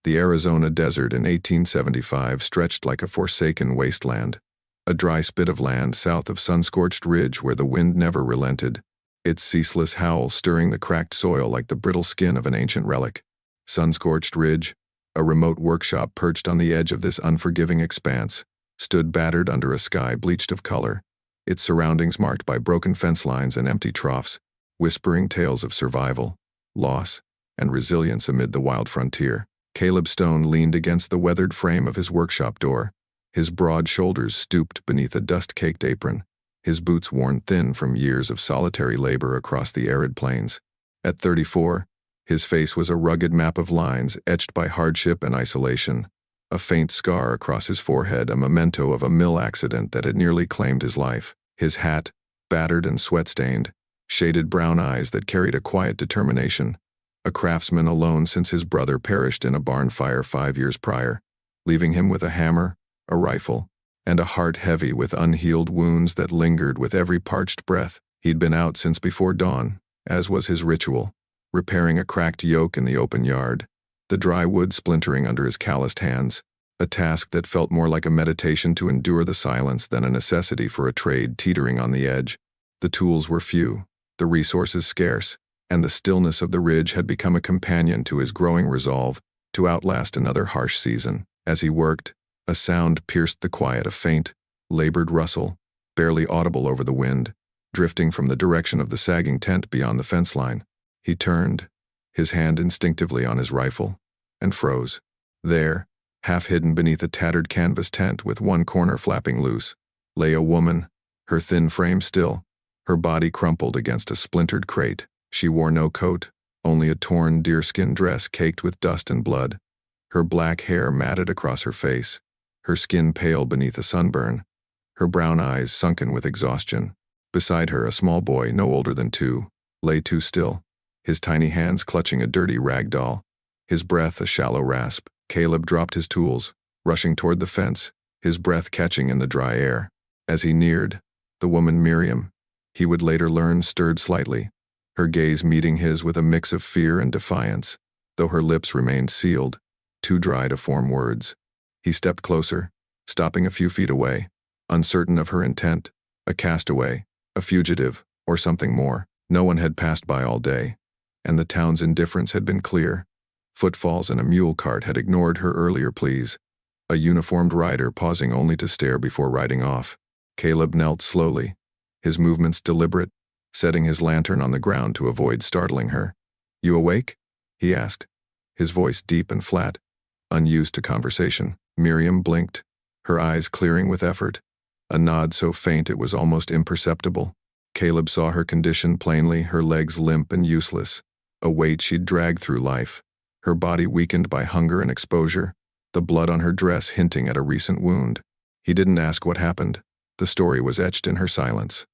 The Arizona desert in 1875 stretched like a forsaken wasteland, a dry spit of land south of sun-scorched ridge where the wind never relented, its ceaseless howl stirring the cracked soil like the brittle skin of an ancient relic. Sun-scorched ridge, a remote workshop perched on the edge of this unforgiving expanse, stood battered under a sky bleached of color, its surroundings marked by broken fence lines and empty troughs, whispering tales of survival, loss, and resilience amid the wild frontier. Caleb Stone leaned against the weathered frame of his workshop door, his broad shoulders stooped beneath a dust-caked apron, his boots worn thin from years of solitary labor across the arid plains. At 34, his face was a rugged map of lines etched by hardship and isolation, a faint scar across his forehead, a memento of a mill accident that had nearly claimed his life. His hat, battered and sweat-stained, shaded brown eyes that carried a quiet determination, a craftsman alone since his brother perished in a barn fire 5 years prior, leaving him with a hammer, a rifle, and a heart heavy with unhealed wounds that lingered with every parched breath. He'd been out since before dawn, as was his ritual, repairing a cracked yoke in the open yard, the dry wood splintering under his calloused hands, a task that felt more like a meditation to endure the silence than a necessity for a trade teetering on the edge. The tools were few, the resources scarce, and the stillness of the ridge had become a companion to his growing resolve to outlast another harsh season. As he worked, a sound pierced the quiet, a faint, labored rustle, barely audible over the wind, drifting from the direction of the sagging tent beyond the fence line. He turned, his hand instinctively on his rifle, and froze. There, half hidden beneath a tattered canvas tent with one corner flapping loose, lay a woman, her thin frame still, her body crumpled against a splintered crate. She wore no coat, only a torn deerskin dress caked with dust and blood, her black hair matted across her face, her skin pale beneath a sunburn, her brown eyes sunken with exhaustion. Beside her, a small boy no older than 2, lay too still, his tiny hands clutching a dirty rag doll, his breath a shallow rasp. Caleb dropped his tools, rushing toward the fence, his breath catching in the dry air. As he neared, the woman Miriam, he would later learn, stirred slightly, her gaze meeting his with a mix of fear and defiance, though her lips remained sealed, too dry to form words. He stepped closer, stopping a few feet away, uncertain of her intent, a castaway, a fugitive, or something more. No one had passed by all day, and the town's indifference had been clear. Footfalls and a mule cart had ignored her earlier pleas, a uniformed rider pausing only to stare before riding off. Caleb knelt slowly, his movements deliberate, setting his lantern on the ground to avoid startling her. "You awake?" he asked, his voice deep and flat, unused to conversation. Miriam blinked, her eyes clearing with effort, a nod so faint it was almost imperceptible. Caleb saw her condition plainly, her legs limp and useless, a weight she'd dragged through life, her body weakened by hunger and exposure, the blood on her dress hinting at a recent wound. He didn't ask what happened. The story was etched in her silence.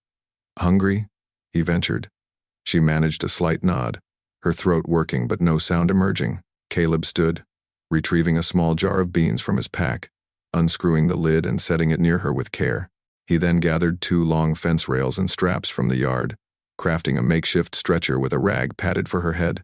"Hungry?" he ventured. She managed a slight nod, her throat working but no sound emerging. Caleb stood, retrieving a small jar of beans from his pack, unscrewing the lid and setting it near her with care. He then gathered 2 long fence rails and straps from the yard, crafting a makeshift stretcher with a rag padded for her head.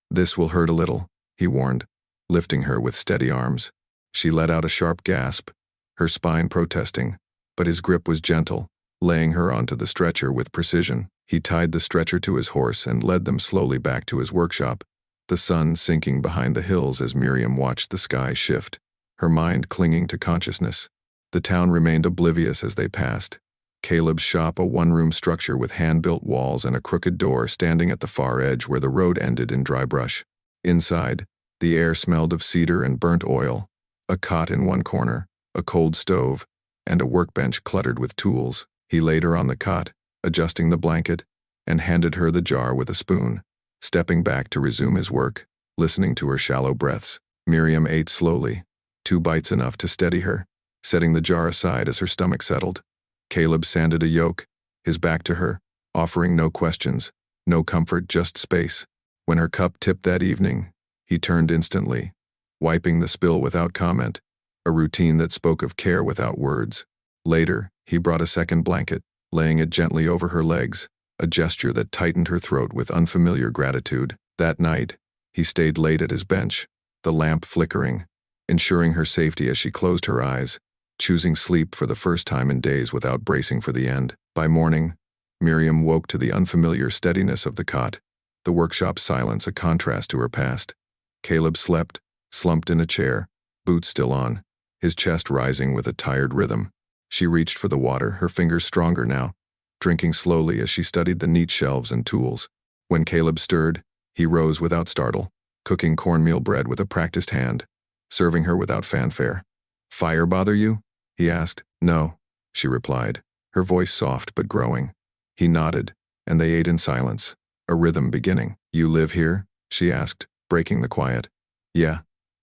"This will hurt a little," he warned, lifting her with steady arms. She let out a sharp gasp, her spine protesting, but his grip was gentle, laying her onto the stretcher with precision. He tied the stretcher to his horse and led them slowly back to his workshop, the sun sinking behind the hills as Miriam watched the sky shift, her mind clinging to consciousness. The town remained oblivious as they passed. Caleb's shop, a one-room structure with hand-built walls and a crooked door standing at the far edge where the road ended in dry brush. Inside, the air smelled of cedar and burnt oil, a cot in one corner, a cold stove, and a workbench cluttered with tools. He laid her on the cot, adjusting the blanket, and handed her the jar with a spoon, stepping back to resume his work, listening to her shallow breaths. Miriam ate slowly, 2 bites enough to steady her, setting the jar aside as her stomach settled. Caleb sanded a yoke, his back to her, offering no questions, no comfort, just space. When her cup tipped that evening, he turned instantly, wiping the spill without comment, a routine that spoke of care without words. Later, he brought a second blanket, laying it gently over her legs, a gesture that tightened her throat with unfamiliar gratitude. That night, he stayed late at his bench, the lamp flickering, ensuring her safety as she closed her eyes, choosing sleep for the first time in days without bracing for the end. By morning, Miriam woke to the unfamiliar steadiness of the cot, the workshop's silence a contrast to her past. Caleb slept, slumped in a chair, boots still on, his chest rising with a tired rhythm. She reached for the water, her fingers stronger now, drinking slowly as she studied the neat shelves and tools. When Caleb stirred, he rose without startle, cooking cornmeal bread with a practiced hand, serving her without fanfare. "Fire bother you?" he asked. "No," she replied, her voice soft but growing. He nodded, and they ate in silence, a rhythm beginning. "You live here?" she asked, breaking the quiet. "Yeah.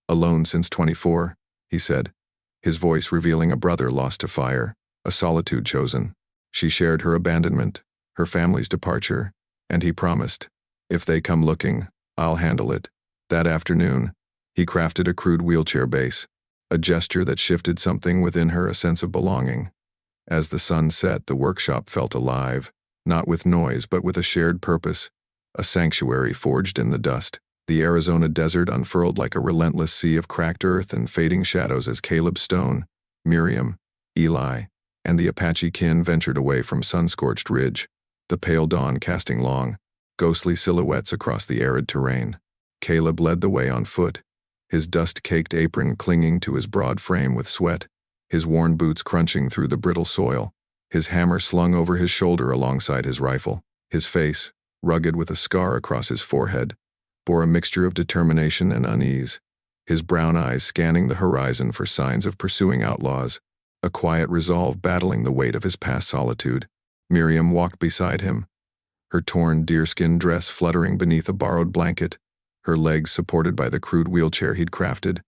Alone since 24, he said, his voice revealing a brother lost to fire, a solitude chosen. She shared her abandonment, her family's departure, and he promised, "If they come looking, I'll handle it." That afternoon, he crafted a crude wheelchair base, a gesture that shifted something within her, a sense of belonging. As the sun set, the workshop felt alive, not with noise but with a shared purpose, a sanctuary forged in the dust. The Arizona desert unfurled like a relentless sea of cracked earth and fading shadows as Caleb Stone, Miriam, Eli, and the Apache kin ventured away from sun-scorched ridge, the pale dawn casting long, ghostly silhouettes across the arid terrain. Caleb led the way on foot, his dust-caked apron clinging to his broad frame with sweat, his worn boots crunching through the brittle soil, his hammer slung over his shoulder alongside his rifle. His face, rugged with a scar across his forehead, bore a mixture of determination and unease, his brown eyes scanning the horizon for signs of pursuing outlaws, a quiet resolve battling the weight of his past solitude. Miriam walked beside him, her torn deerskin dress fluttering beneath a borrowed blanket, her legs supported by the crude wheelchair he'd crafted,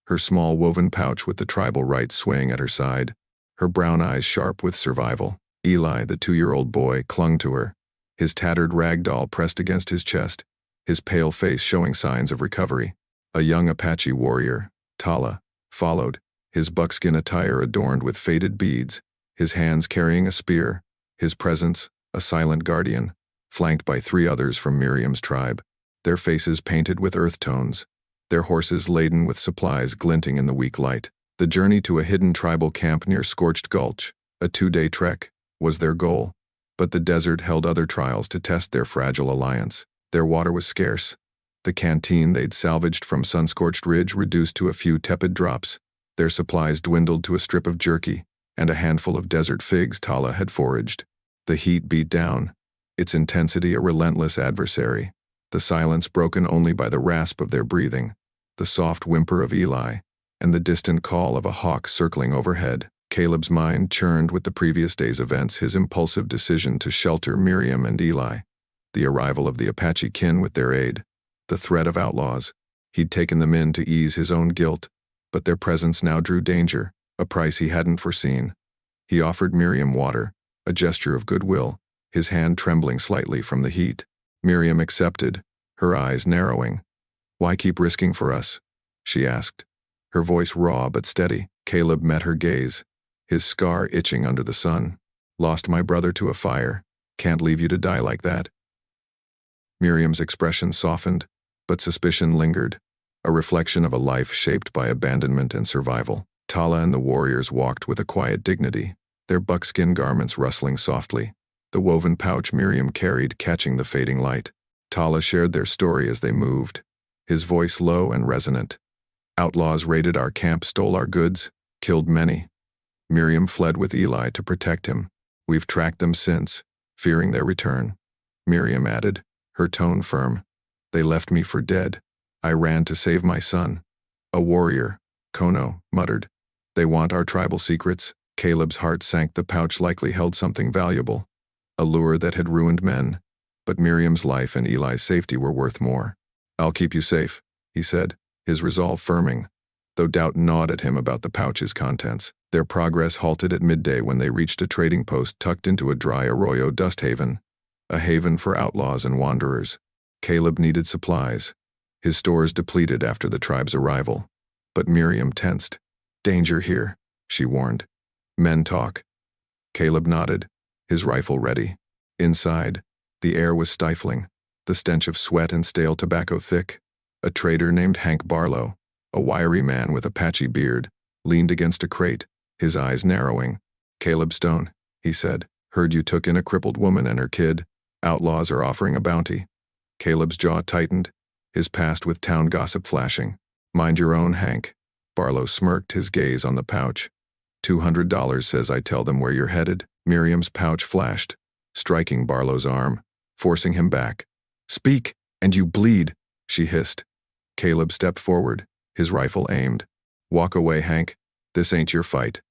her small woven pouch with the tribal rites swaying at her side, her brown eyes sharp with survival. Eli, the 2-year-old boy, clung to her, his tattered rag doll pressed against his chest, his pale face showing signs of recovery. A young Apache warrior, Tala, followed, his buckskin attire adorned with faded beads, his hands carrying a spear, his presence, a silent guardian, flanked by 3 others from Miriam's tribe, their faces painted with earth tones, their horses laden with supplies glinting in the weak light. The journey to a hidden tribal camp near Scorched Gulch, a 2-day trek, was their goal, but the desert held other trials to test their fragile alliance. Their water was scarce, the canteen they'd salvaged from sun-scorched ridge reduced to a few tepid drops, their supplies dwindled to a strip of jerky, and a handful of desert figs Tala had foraged. The heat beat down, its intensity a relentless adversary, the silence broken only by the rasp of their breathing, the soft whimper of Eli, and the distant call of a hawk circling overhead. Caleb's mind churned with the previous day's events, his impulsive decision to shelter Miriam and Eli, the arrival of the Apache kin with their aid, the threat of outlaws. He'd taken them in to ease his own guilt, but their presence now drew danger, a price he hadn't foreseen. He offered Miriam water, a gesture of goodwill, his hand trembling slightly from the heat. Miriam accepted, her eyes narrowing. "Why keep risking for us?" she asked, her voice raw but steady. Caleb met her gaze, his scar itching under the sun. "Lost my brother to a fire. Can't leave you to die like that." Miriam's expression softened, but suspicion lingered, a reflection of a life shaped by abandonment and survival. Tala and the warriors walked with a quiet dignity, their buckskin garments rustling softly, the woven pouch Miriam carried catching the fading light. Tala shared their story as they moved, his voice low and resonant. "Outlaws raided our camp, stole our goods, killed many. Miriam fled with Eli to protect him. We've tracked them since, fearing their return." Miriam added, her tone firm. "They left me for dead. I ran to save my son." "A warrior," Kono muttered. "They want our tribal secrets." Caleb's heart sank. The pouch likely held something valuable, a lure that had ruined men, but Miriam's life and Eli's safety were worth more. "I'll keep you safe," he said, his resolve firming, though doubt gnawed at him about the pouch's contents. Their progress halted at midday when they reached a trading post tucked into a dry arroyo dust haven, a haven for outlaws and wanderers. Caleb needed supplies, his stores depleted after the tribe's arrival. But Miriam tensed. "Danger here," she warned. "Men talk." Caleb nodded, his rifle ready. Inside, the air was stifling, the stench of sweat and stale tobacco thick. A trader named Hank Barlow, A wiry man with a patchy beard leaned against a crate, his eyes narrowing. "Caleb Stone," he said. "Heard you took in a crippled woman and her kid. Outlaws are offering a bounty." Caleb's jaw tightened, his past with town gossip flashing. "Mind your own, Hank." Barlow smirked, his gaze on the pouch. $200 says I tell them where you're headed." Miriam's pouch flashed, striking Barlow's arm, forcing him back. "Speak, and you bleed," she hissed. Caleb stepped forward, his rifle aimed. "Walk away, Hank. This ain't your fight."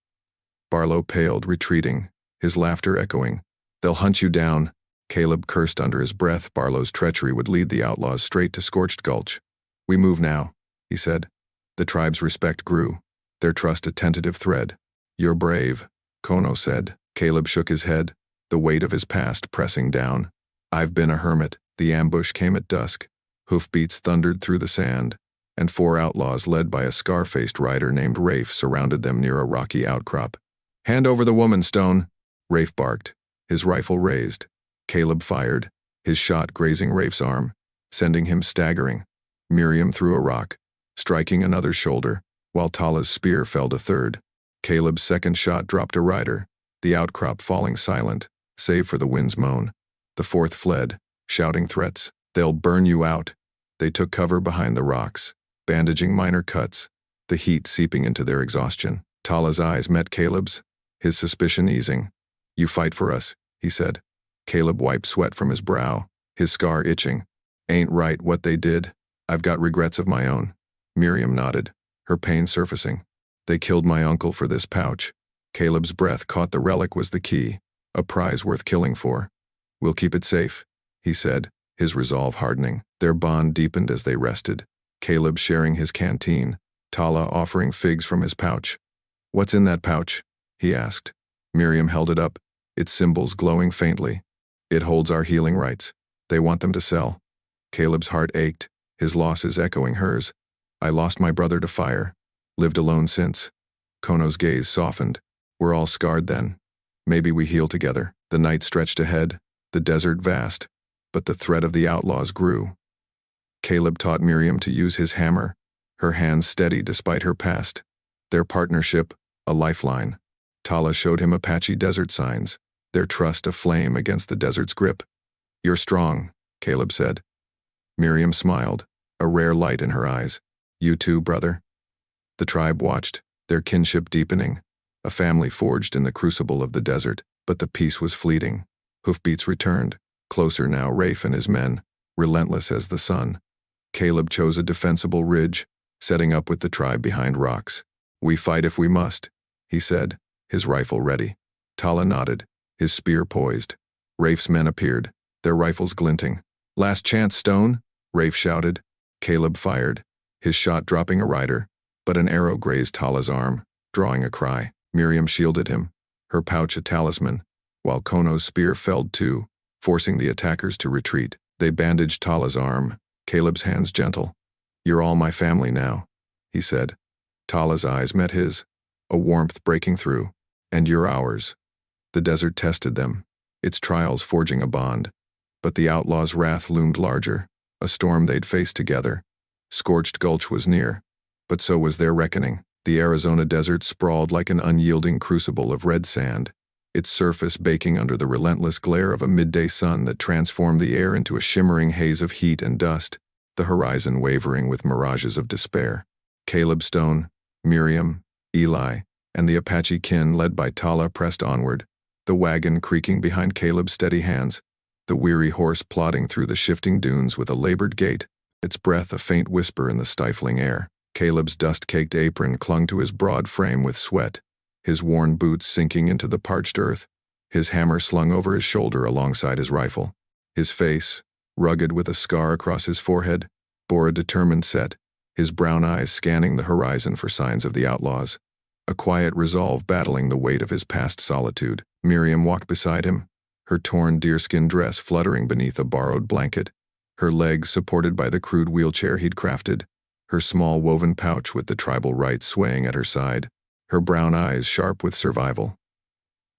Barlow paled, retreating, his laughter echoing. "They'll hunt you down." Caleb cursed under his breath. Barlow's treachery would lead the outlaws straight to Scorched Gulch. "We move now," he said. The tribe's respect grew, their trust a tentative thread. "You're brave," Kono said. Caleb shook his head, the weight of his past pressing down. "I've been a hermit." The ambush came at dusk. Hoofbeats thundered through the sand, and 4 outlaws led by a scar-faced rider named Rafe surrounded them near a rocky outcrop. "Hand over the woman, Stone," Rafe barked, his rifle raised. Caleb fired, his shot grazing Rafe's arm, sending him staggering. Miriam threw a rock, striking another's shoulder, while Tala's spear felled a third. Caleb's second shot dropped a rider, the outcrop falling silent, save for the wind's moan. The 4th fled, shouting threats. "They'll burn you out." They took cover behind the rocks, bandaging minor cuts, the heat seeping into their exhaustion. Tala's eyes met Caleb's, his suspicion easing. "You fight for us," he said. Caleb wiped sweat from his brow, his scar itching. "Ain't right what they did. I've got regrets of my own." Miriam nodded, her pain surfacing. "They killed my uncle for this pouch." Caleb's breath caught the relic was the key, a prize worth killing for. "We'll keep it safe," he said, his resolve hardening. Their bond deepened as they rested, Caleb sharing his canteen, Tala offering figs from his pouch. "What's in that pouch?" he asked. Miriam held it up, its symbols glowing faintly. "It holds our healing rights. They want them to sell." Caleb's heart ached, his losses echoing hers. "I lost my brother to fire. Lived alone since." Kono's gaze softened. "We're all scarred then. Maybe we heal together." The night stretched ahead, the desert vast, but the threat of the outlaws grew. Caleb taught Miriam to use his hammer, her hands steady despite her past. Their partnership, a lifeline. Tala showed him Apache desert signs, their trust a flame against the desert's grip. "You're strong," Caleb said. Miriam smiled, a rare light in her eyes. "You too, brother." The tribe watched, their kinship deepening, a family forged in the crucible of the desert, but the peace was fleeting. Hoofbeats returned, closer now Rafe and his men, relentless as the sun. Caleb chose a defensible ridge, setting up with the tribe behind rocks. "We fight if we must," he said, his rifle ready. Tala nodded, his spear poised. Rafe's men appeared, their rifles glinting. "Last chance, Stone," Rafe shouted. Caleb fired, his shot dropping a rider, but an arrow grazed Tala's arm, drawing a cry. Miriam shielded him, her pouch a talisman, while Kono's spear felled too, forcing the attackers to retreat. They bandaged Tala's arm, Caleb's hands gentle. "You're all my family now," he said. Tala's eyes met his, a warmth breaking through. "And you're ours." The desert tested them, its trials forging a bond. But the outlaws' wrath loomed larger, a storm they'd faced together. Scorched Gulch was near, but so was their reckoning. The Arizona desert sprawled like an unyielding crucible of red sand, its surface baking under the relentless glare of a midday sun that transformed the air into a shimmering haze of heat and dust, the horizon wavering with mirages of despair. Caleb Stone, Miriam, Eli, and the Apache kin led by Tala pressed onward, the wagon creaking behind Caleb's steady hands, the weary horse plodding through the shifting dunes with a labored gait, its breath a faint whisper in the stifling air. Caleb's dust-caked apron clung to his broad frame with sweat, his worn boots sinking into the parched earth, his hammer slung over his shoulder alongside his rifle. His face, rugged with a scar across his forehead, bore a determined set, his brown eyes scanning the horizon for signs of the outlaws, a quiet resolve battling the weight of his past solitude. Miriam walked beside him, her torn deerskin dress fluttering beneath a borrowed blanket, her legs supported by the crude wheelchair he'd crafted, her small woven pouch with the tribal rites swaying at her side, her brown eyes sharp with survival.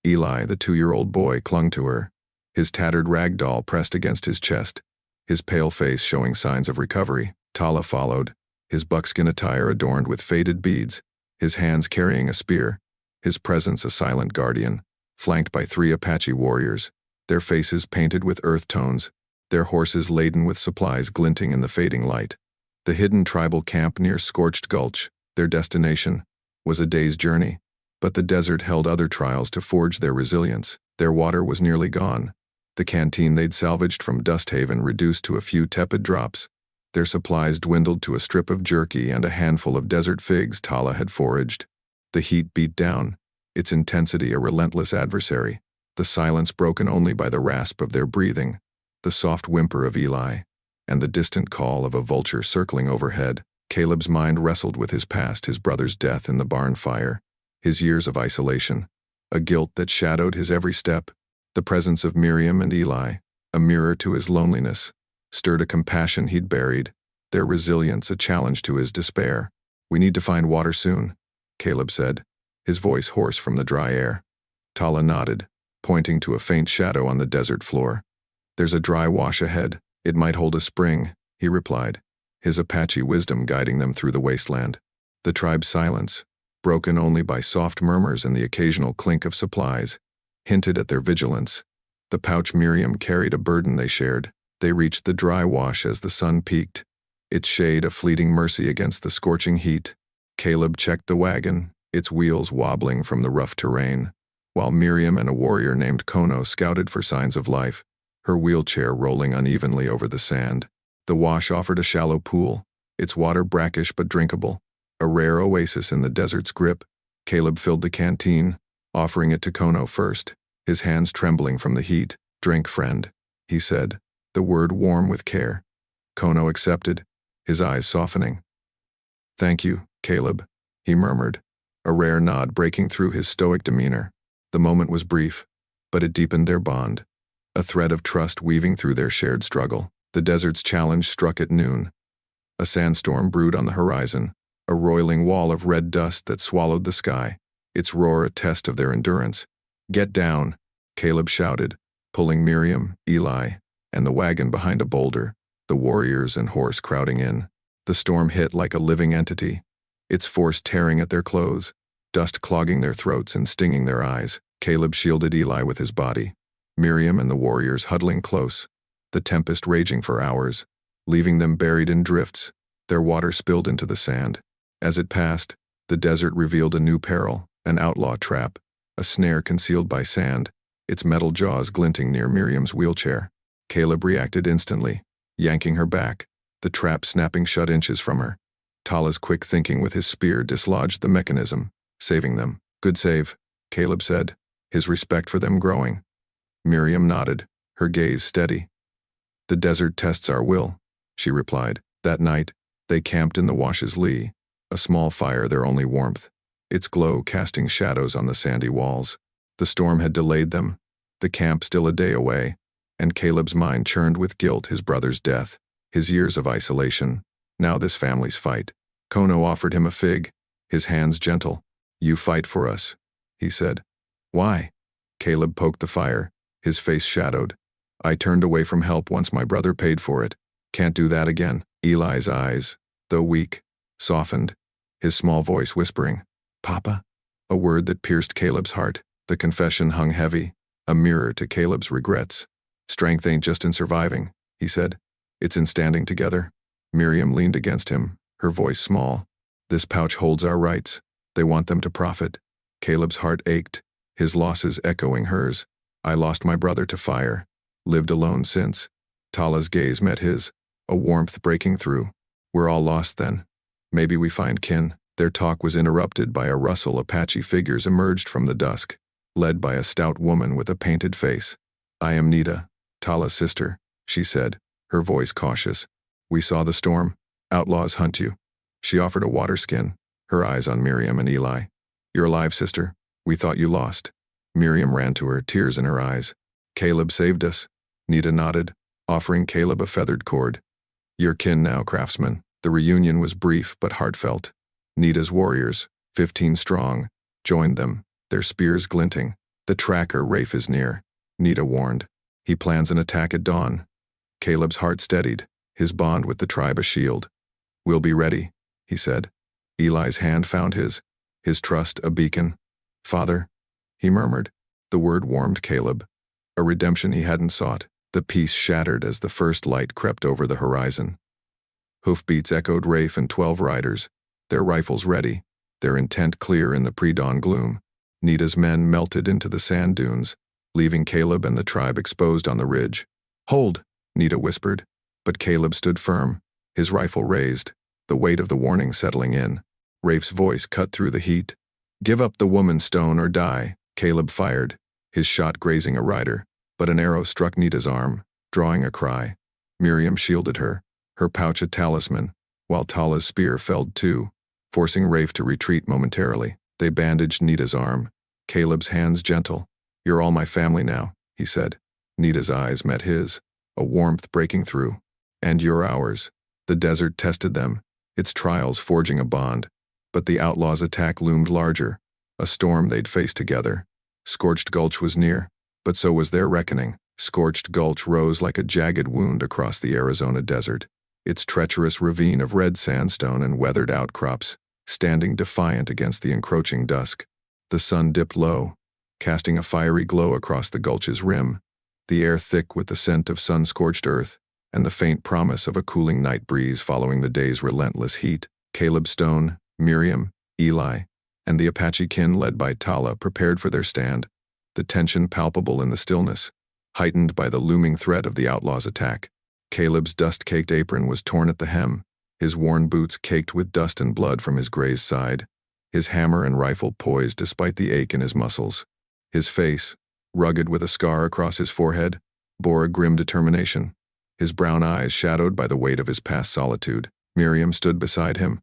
Eli, the 2-year-old boy, clung to her, his tattered rag doll pressed against his chest, his pale face showing signs of recovery. Tala followed, his buckskin attire adorned with faded beads, his hands carrying a spear, his presence a silent guardian, flanked by 3 Apache warriors, their faces painted with earth tones, their horses laden with supplies glinting in the fading light. The hidden tribal camp near Scorched Gulch, their destination, was a day's journey, but the desert held other trials to forge their resilience. Their water was nearly gone. The canteen they'd salvaged from Dust Haven reduced to a few tepid drops. Their supplies dwindled to a strip of jerky and a handful of desert figs Tala had foraged. The heat beat down, its intensity a relentless adversary, the silence broken only by the rasp of their breathing, the soft whimper of Eli, and the distant call of a vulture circling overhead. Caleb's mind wrestled with his past, his brother's death in the barn fire, his years of isolation, a guilt that shadowed his every step. The presence of Miriam and Eli, a mirror to his loneliness, stirred a compassion he'd buried, their resilience a challenge to his despair. "We need to find water soon," Caleb said, his voice hoarse from the dry air. Tala nodded, pointing to a faint shadow on the desert floor. "There's a dry wash ahead. It might hold a spring," he replied, his Apache wisdom guiding them through the wasteland. The tribe's silence, broken only by soft murmurs and the occasional clink of supplies, hinted at their vigilance. The pouch Miriam carried a burden they shared. They reached the dry wash as the sun peaked, its shade a fleeting mercy against the scorching heat. Caleb checked the wagon, its wheels wobbling from the rough terrain, while Miriam and a warrior named Kono scouted for signs of life, her wheelchair rolling unevenly over the sand. The wash offered a shallow pool, its water brackish but drinkable, a rare oasis in the desert's grip. Caleb filled the canteen, offering it to Kono first, his hands trembling from the heat. "Drink, friend," he said, the word warm with care. Kono accepted, his eyes softening. "Thank you, Caleb," he murmured, a rare nod breaking through his stoic demeanor. The moment was brief, but it deepened their bond, a thread of trust weaving through their shared struggle. The desert's challenge struck at noon. A sandstorm brewed on the horizon, a roiling wall of red dust that swallowed the sky, its roar a test of their endurance. "Get down," Caleb shouted, pulling Miriam, Eli, and the wagon behind a boulder, the warriors and horse crowding in. The storm hit like a living entity, its force tearing at their clothes, dust clogging their throats and stinging their eyes. Caleb shielded Eli with his body, Miriam and the warriors huddling close, the tempest raging for hours, leaving them buried in drifts, their water spilled into the sand. As it passed, the desert revealed a new peril, an outlaw trap, a snare concealed by sand, its metal jaws glinting near Miriam's wheelchair. Caleb reacted instantly, yanking her back, the trap snapping shut inches from her. Tala's quick thinking with his spear dislodged the mechanism, saving them. "Good save," Caleb said, his respect for them growing. Miriam nodded, her gaze steady. "The desert tests our will," she replied. That night, they camped in the wash's lee, a small fire their only warmth, its glow casting shadows on the sandy walls. The storm had delayed them, the camp still a day away, and Caleb's mind churned with guilt, his brother's death, his years of isolation, now this family's fight. Kono offered him a fig, his hands gentle. "You fight for us," he said. "Why?" Caleb poked the fire, his face shadowed. "I turned away from help once my brother paid for it. Can't do that again." Eli's eyes, though weak, softened, his small voice whispering, "Papa?" A word that pierced Caleb's heart. The confession hung heavy, a mirror to Caleb's regrets. "Strength ain't just in surviving," he said. "It's in standing together." Miriam leaned against him, her voice small. "This pouch holds our rights. They want them to profit." Caleb's heart ached, his losses echoing hers. "I lost my brother to fire, lived alone since." Tala's gaze met his, a warmth breaking through. "We're all lost then. Maybe we find kin." Their talk was interrupted by a rustle. Apache figures emerged from the dusk, led by a stout woman with a painted face. "I am Nita, Tala's sister," she said, her voice cautious. "We saw the storm. Outlaws hunt you." She offered a water skin, her eyes on Miriam and Eli. "You're alive, sister. We thought you lost." Miriam ran to her, tears in her eyes. "Caleb saved us." Nita nodded, offering Caleb a feathered cord. "You're kin now, Craftsman." The reunion was brief but heartfelt. Nita's warriors, 15 strong, joined them, their spears glinting. "The tracker Rafe is near," Nita warned. "He plans an attack at dawn." Caleb's heart steadied, his bond with the tribe a shield. "We'll be ready," he said. Eli's hand found his trust a beacon. "Father," he murmured. The word warmed Caleb. A redemption he hadn't sought. The peace shattered as the first light crept over the horizon. Hoofbeats echoed Rafe and 12 riders, their rifles ready, their intent clear in the pre-dawn gloom. Nita's men melted into the sand dunes, leaving Caleb and the tribe exposed on the ridge. "Hold," Nita whispered, but Caleb stood firm, his rifle raised, the weight of the warning settling in. Rafe's voice cut through the heat. "Give up the woman, Stone, or die." Caleb fired, his shot grazing a rider, but an arrow struck Nita's arm, drawing a cry. Miriam shielded her, her pouch a talisman, while Tala's spear felled too, forcing Rafe to retreat momentarily. They bandaged Nita's arm, Caleb's hands gentle. "You're all my family now," he said. Nita's eyes met his, a warmth breaking through. "And you're ours." The desert tested them, its trials forging a bond. But the outlaws' attack loomed larger, a storm they'd faced together. Scorched Gulch was near, but so was their reckoning. Scorched Gulch rose like a jagged wound across the Arizona desert, its treacherous ravine of red sandstone and weathered outcrops, standing defiant against the encroaching dusk. The sun dipped low, casting a fiery glow across the gulch's rim, the air thick with the scent of sun-scorched earth, and the faint promise of a cooling night breeze following the day's relentless heat. Caleb Stone, Miriam, Eli, and the Apache kin led by Tala prepared for their stand, the tension palpable in the stillness, heightened by the looming threat of the outlaws' attack. Caleb's dust-caked apron was torn at the hem, his worn boots caked with dust and blood from his grazed side, his hammer and rifle poised despite the ache in his muscles. His face, rugged with a scar across his forehead, bore a grim determination, his brown eyes shadowed by the weight of his past solitude. Miriam stood beside him,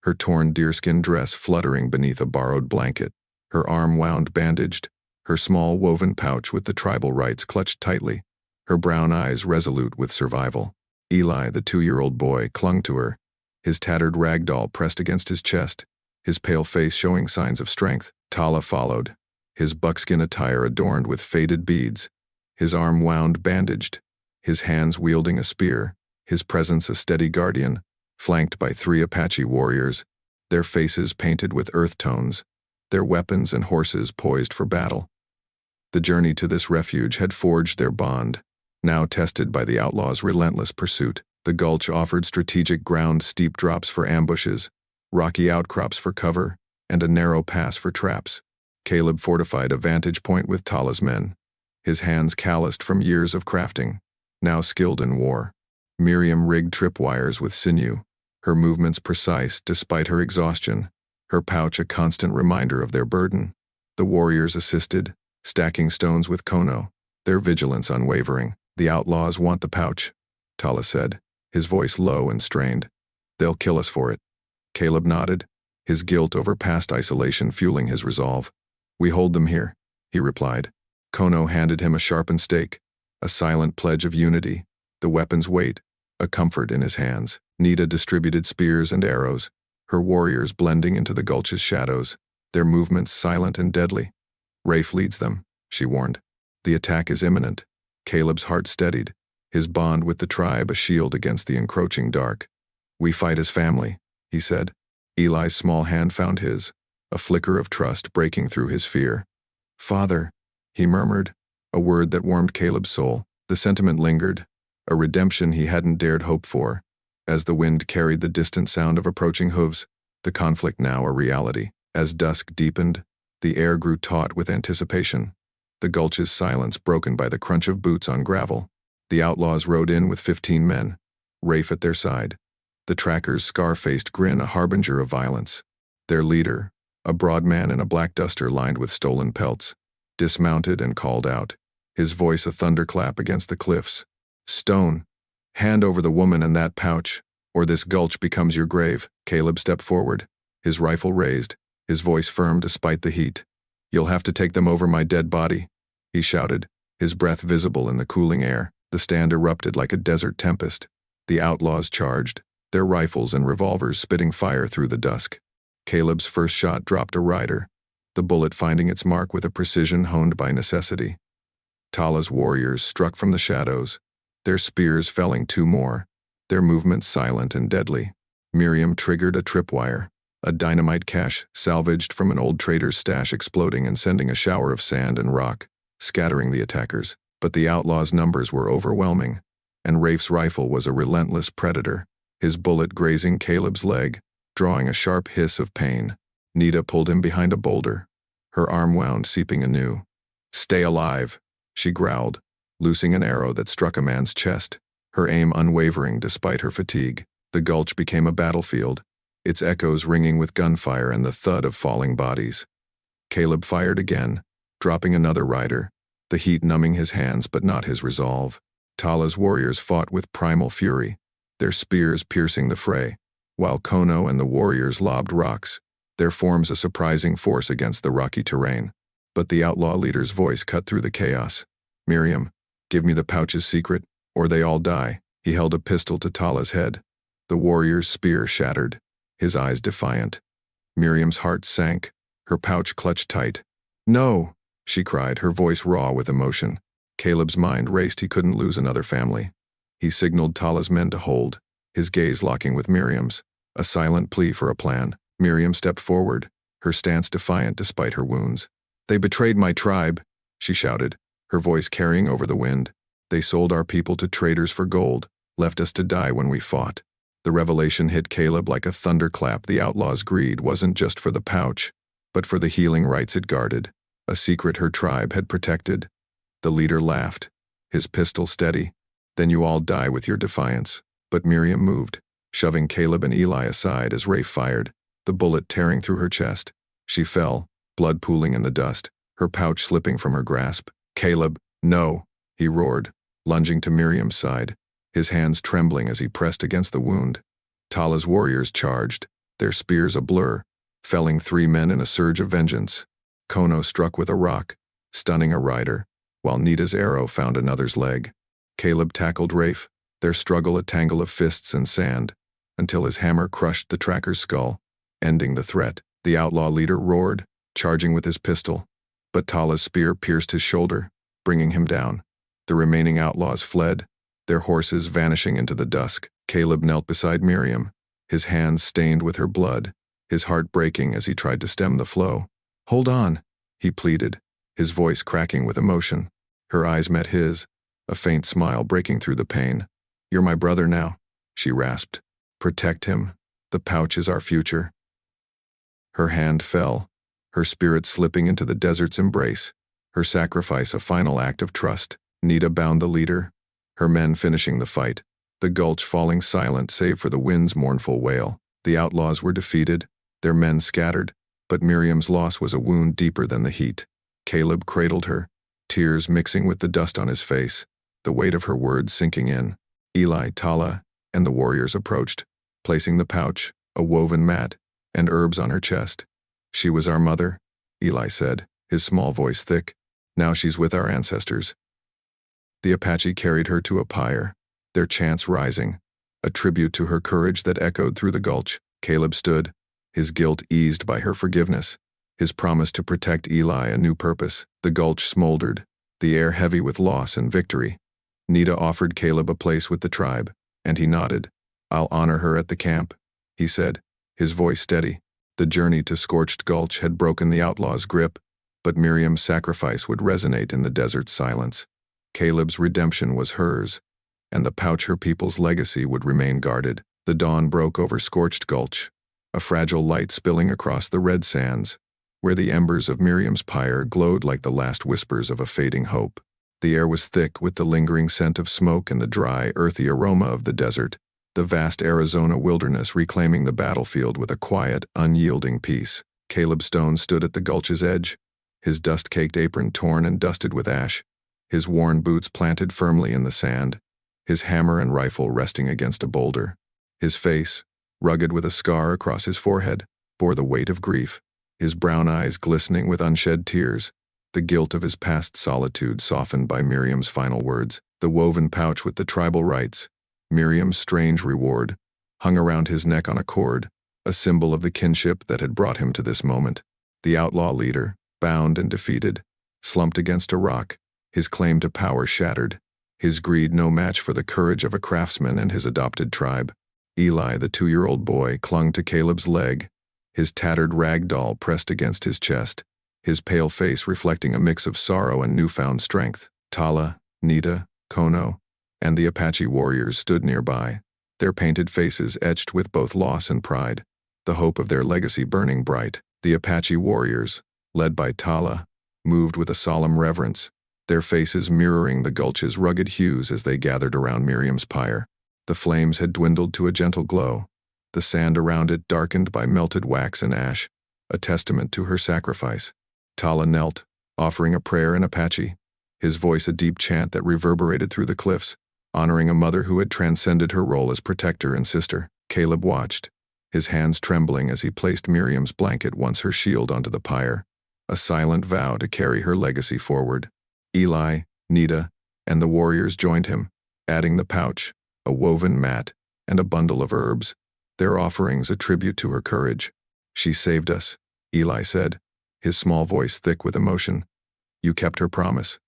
her torn deerskin dress fluttering beneath a borrowed blanket, her arm wound bandaged, her small woven pouch with the tribal rites clutched tightly, her brown eyes resolute with survival. Eli, the 2-year-old boy, clung to her, his tattered rag doll pressed against his chest, his pale face showing signs of strength. Tala followed, his buckskin attire adorned with faded beads, his arm wound bandaged, his hands wielding a spear, his presence a steady guardian, flanked by 3 Apache warriors, their faces painted with earth tones, their weapons and horses poised for battle. The journey to this refuge had forged their bond, now tested by the outlaws' relentless pursuit. The gulch offered strategic ground, steep drops for ambushes, rocky outcrops for cover, and a narrow pass for traps. Caleb fortified a vantage point with Tala's men, his hands calloused from years of crafting, now skilled in war. Miriam rigged tripwires with sinew, her movements precise despite her exhaustion, her pouch a constant reminder of their burden. The warriors assisted, stacking stones with kono, their vigilance unwavering. "The outlaws want the pouch," Tala said, his voice low and strained. "They'll kill us for it." Caleb nodded, his guilt over past isolation fueling his resolve. "We hold them here," he replied. Kono handed him a sharpened stake, a silent pledge of unity, the weapon's weight, a comfort in his hands. Nita distributed spears and arrows, her warriors blending into the gulch's shadows, their movements silent and deadly. "Rafe leads them," she warned. "The attack is imminent." Caleb's heart steadied, his bond with the tribe a shield against the encroaching dark. "We fight as family," he said. Eli's small hand found his, a flicker of trust breaking through his fear. "Father," he murmured, a word that warmed Caleb's soul. The sentiment lingered, a redemption he hadn't dared hope for. As the wind carried the distant sound of approaching hooves, the conflict now a reality. As dusk deepened, the air grew taut with anticipation, the gulch's silence broken by the crunch of boots on gravel. The outlaws rode in with 15 men, Rafe at their side, the tracker's scar-faced grin a harbinger of violence. Their leader, a broad man in a black duster lined with stolen pelts, dismounted and called out, his voice a thunderclap against the cliffs. "Stone, hand over the woman and that pouch, or this gulch becomes your grave." Caleb stepped forward, his rifle raised, his voice firm despite the heat. "You'll have to take them over my dead body," he shouted, his breath visible in the cooling air. The stand erupted like a desert tempest. The outlaws charged, their rifles and revolvers spitting fire through the dusk. Caleb's first shot dropped a rider, the bullet finding its mark with a precision honed by necessity. Tala's warriors struck from the shadows, their spears felling 2 more, their movements silent and deadly. Miriam triggered a tripwire, a dynamite cache salvaged from an old trader's stash exploding and sending a shower of sand and rock, scattering the attackers. But the outlaws' numbers were overwhelming, and Rafe's rifle was a relentless predator, his bullet grazing Caleb's leg, drawing a sharp hiss of pain. Nita pulled him behind a boulder, her arm wound seeping anew. "Stay alive," she growled, loosing an arrow that struck a man's chest, her aim unwavering despite her fatigue. The gulch became a battlefield, its echoes ringing with gunfire and the thud of falling bodies. Caleb fired again, dropping another rider, the heat numbing his hands but not his resolve. Tala's warriors fought with primal fury, their spears piercing the fray, while Kono and the warriors lobbed rocks, their forms a surprising force against the rocky terrain. But the outlaw leader's voice cut through the chaos. "Miriam, give me the pouch's secret, or they all die." He held a pistol to Tala's head. The warrior's spear shattered, his eyes defiant. Miriam's heart sank, her pouch clutched tight. "No!" she cried, her voice raw with emotion. Caleb's mind raced. He couldn't lose another family. He signaled Tala's men to hold, his gaze locking with Miriam's, a silent plea for a plan. Miriam stepped forward, her stance defiant despite her wounds. "They betrayed my tribe," she shouted, her voice carrying over the wind. "They sold our people to traders for gold, left us to die when we fought." The revelation hit Caleb like a thunderclap. The outlaw's greed wasn't just for the pouch, but for the healing rites it guarded, a secret her tribe had protected. The leader laughed, his pistol steady. "Then you all die with your defiance." But Miriam moved, shoving Caleb and Eli aside as Rafe fired, the bullet tearing through her chest. She fell, blood pooling in the dust, her pouch slipping from her grasp. "Caleb, no!" he roared, lunging to Miriam's side, his hands trembling as he pressed against the wound. Tala's warriors charged, their spears a blur, felling 3 men in a surge of vengeance. Kono struck with a rock, stunning a rider, while Nita's arrow found another's leg. Caleb tackled Rafe, their struggle a tangle of fists and sand, until his hammer crushed the tracker's skull, ending the threat. The outlaw leader roared, charging with his pistol, but Tala's spear pierced his shoulder, bringing him down. The remaining outlaws fled, their horses vanishing into the dusk. Caleb knelt beside Miriam, his hands stained with her blood, his heart breaking as he tried to stem the flow. "Hold on," he pleaded, his voice cracking with emotion. Her eyes met his, a faint smile breaking through the pain. "You're my brother now," she rasped. "Protect him. The pouch is our future." Her hand fell, her spirit slipping into the desert's embrace, her sacrifice a final act of trust. Nita bound the leader, her men finishing the fight, the gulch falling silent save for the wind's mournful wail. The outlaws were defeated, their men scattered, but Miriam's loss was a wound deeper than the heat. Caleb cradled her, tears mixing with the dust on his face, the weight of her words sinking in. Eli, Tala, and the warriors approached, placing the pouch, a woven mat, and herbs on her chest. "She was our mother," Eli said, his small voice thick. "Now she's with our ancestors." The Apache carried her to a pyre, their chants rising, a tribute to her courage that echoed through the gulch. Caleb stood, his guilt eased by her forgiveness, his promise to protect Eli a new purpose. The gulch smoldered, the air heavy with loss and victory. Nita offered Caleb a place with the tribe, and he nodded. "I'll honor her at the camp," he said, his voice steady. The journey to Scorched Gulch had broken the outlaw's grip, but Miriam's sacrifice would resonate in the desert's silence. Caleb's redemption was hers, and the pouch her people's legacy would remain guarded. The dawn broke over Scorched Gulch, a fragile light spilling across the red sands, where the embers of Miriam's pyre glowed like the last whispers of a fading hope. The air was thick with the lingering scent of smoke and the dry, earthy aroma of the desert, the vast Arizona wilderness reclaiming the battlefield with a quiet, unyielding peace. Caleb Stone stood at the gulch's edge, his dust-caked apron torn and dusted with ash, his worn boots planted firmly in the sand, his hammer and rifle resting against a boulder. His face, rugged with a scar across his forehead, bore the weight of grief, his brown eyes glistening with unshed tears, the guilt of his past solitude softened by Miriam's final words. The woven pouch with the tribal rites, Miriam's strange reward, hung around his neck on a cord, a symbol of the kinship that had brought him to this moment. The outlaw leader, bound and defeated, slumped against a rock, his claim to power shattered, his greed no match for the courage of a craftsman and his adopted tribe. Eli, the 2-year-old boy, clung to Caleb's leg, his tattered rag doll pressed against his chest, his pale face reflecting a mix of sorrow and newfound strength. Tala, Nita, Kono, and the Apache warriors stood nearby, their painted faces etched with both loss and pride, the hope of their legacy burning bright. The Apache warriors, led by Tala, moved with a solemn reverence, their faces mirroring the gulch's rugged hues as they gathered around Miriam's pyre. The flames had dwindled to a gentle glow, the sand around it darkened by melted wax and ash, a testament to her sacrifice. Tala knelt, offering a prayer in Apache, his voice a deep chant that reverberated through the cliffs, honoring a mother who had transcended her role as protector and sister. Caleb watched, his hands trembling as he placed Miriam's blanket once her shield onto the pyre, a silent vow to carry her legacy forward. Eli, Nita, and the warriors joined him, adding the pouch, a woven mat, and a bundle of herbs, their offerings a tribute to her courage. "She saved us," Eli said, his small voice thick with emotion. "You kept her promise."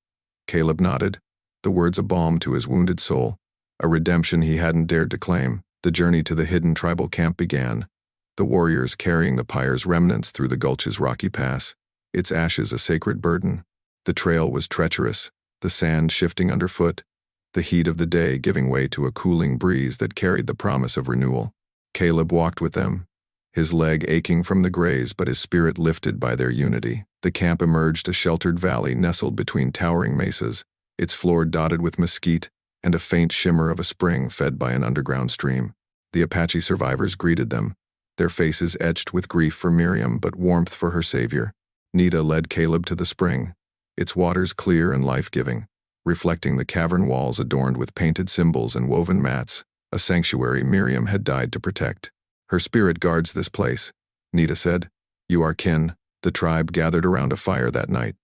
Caleb nodded, the words a balm to his wounded soul, a redemption he hadn't dared to claim. The journey to the hidden tribal camp began, the warriors carrying the pyre's remnants through the gulch's rocky pass, its ashes a sacred burden. The trail was treacherous, the sand shifting underfoot, the heat of the day giving way to a cooling breeze that carried the promise of renewal. Caleb walked with them, his leg aching from the graze but his spirit lifted by their unity. The camp emerged a sheltered valley nestled between towering mesas, its floor dotted with mesquite and a faint shimmer of a spring fed by an underground stream. The Apache survivors greeted them, their faces etched with grief for Miriam but warmth for her savior. Nita led Caleb to the spring, its waters clear and life-giving, reflecting the cavern walls adorned with painted symbols and woven mats, a sanctuary Miriam had died to protect. "Her spirit guards this place," Nita said. "You are kin." The tribe gathered around a fire that night,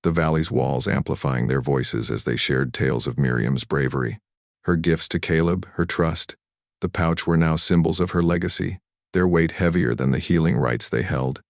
the valley's walls amplifying their voices as they shared tales of Miriam's bravery. Her gifts to Caleb, her trust, the pouch were now symbols of her legacy, their weight heavier than the healing rites they held.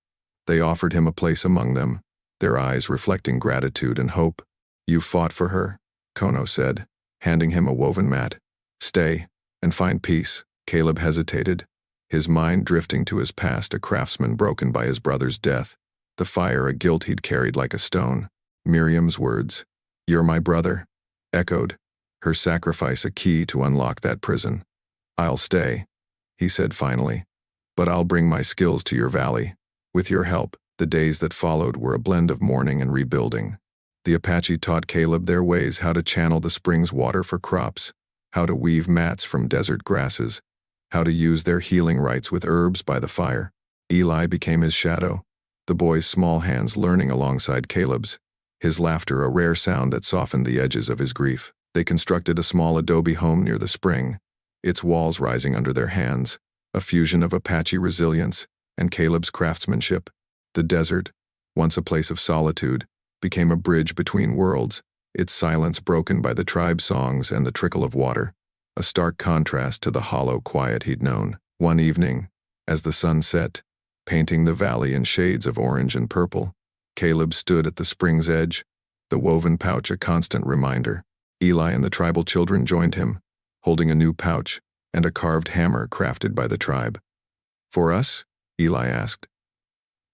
They offered him a place among them, their eyes reflecting gratitude and hope. "You fought for her," Kono said, handing him a woven mat. "Stay, and find peace." Caleb hesitated, his mind drifting to his past, a craftsman broken by his brother's death, the fire a guilt he'd carried like a stone. Miriam's words, "You're my brother," echoed, her sacrifice a key to unlock that prison. "I'll stay," he said finally, "but I'll bring my skills to your valley. With your help." The days that followed were a blend of mourning and rebuilding. The Apache taught Caleb their ways, how to channel the spring's water for crops, how to weave mats from desert grasses, how to use their healing rites with herbs by the fire. Eli became his shadow, the boy's small hands learning alongside Caleb's, his laughter a rare sound that softened the edges of his grief. They constructed a small adobe home near the spring, its walls rising under their hands, a fusion of Apache resilience and Caleb's craftsmanship. The desert, once a place of solitude, became a bridge between worlds, its silence broken by the tribe's songs and the trickle of water, a stark contrast to the hollow quiet he'd known. One evening, as the sun set, painting the valley in shades of orange and purple, Caleb stood at the spring's edge, the woven pouch a constant reminder. Eli and the tribal children joined him, holding a new pouch and a carved hammer crafted by the tribe. "For us?" Eli asked.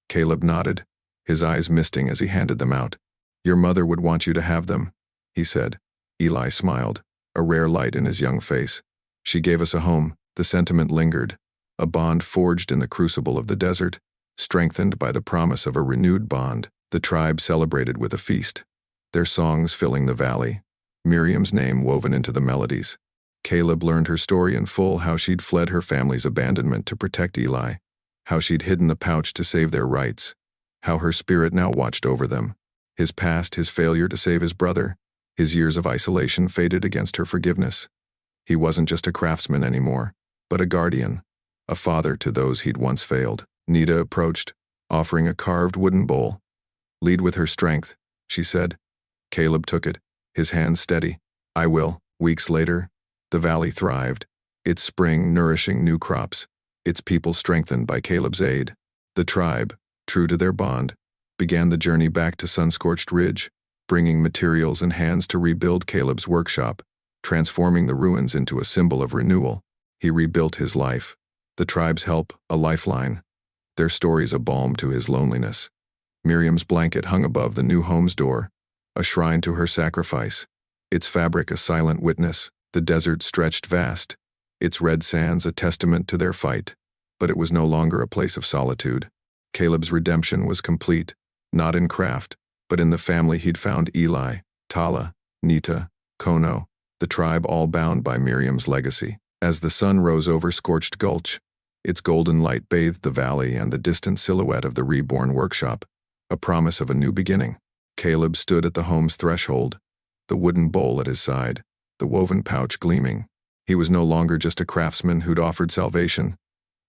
Caleb nodded, his eyes misting as he handed them out. "Your mother would want you to have them," he said. Eli smiled, a rare light in his young face. "She gave us a home." The sentiment lingered, a bond forged in the crucible of the desert, strengthened by the promise of a renewed bond. The tribe celebrated with a feast, their songs filling the valley, Miriam's name woven into the melodies. Caleb learned her story in full, how she'd fled her family's abandonment to protect Eli, how she'd hidden the pouch to save their rights, how her spirit now watched over them. His past, his failure to save his brother, his years of isolation faded against her forgiveness. He wasn't just a craftsman anymore, but a guardian, a father to those he'd once failed. Nita approached, offering a carved wooden bowl. "Lead with her strength," she said. Caleb took it, his hands steady. "I will." Weeks later, the valley thrived, its spring nourishing new crops, its people strengthened by Caleb's aid. The tribe, true to their bond, began the journey back to sun-scorched ridge, bringing materials and hands to rebuild Caleb's workshop, transforming the ruins into a symbol of renewal. He rebuilt his life. The tribe's help, a lifeline. Their stories a balm to his loneliness. Miriam's blanket hung above the new home's door, a shrine to her sacrifice. Its fabric a silent witness, the desert stretched vast, its red sands a testament to their fight. But it was no longer a place of solitude. Caleb's redemption was complete, not in craft, but in the family he'd found: Eli, Tala, Nita, Kono, the tribe all bound by Miriam's legacy. As the sun rose over Scorched Gulch, its golden light bathed the valley and the distant silhouette of the reborn workshop, a promise of a new beginning. Caleb stood at the home's threshold, the wooden bowl at his side, the woven pouch gleaming. He was no longer just a craftsman who'd offered salvation,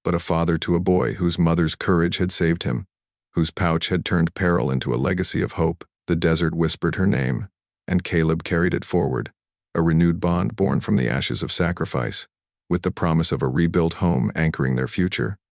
but a father to a boy whose mother's courage had saved him, whose pouch had turned peril into a legacy of hope. The desert whispered her name, and Caleb carried it forward, a renewed bond born from the ashes of sacrifice, with the promise of a rebuilt home anchoring their future.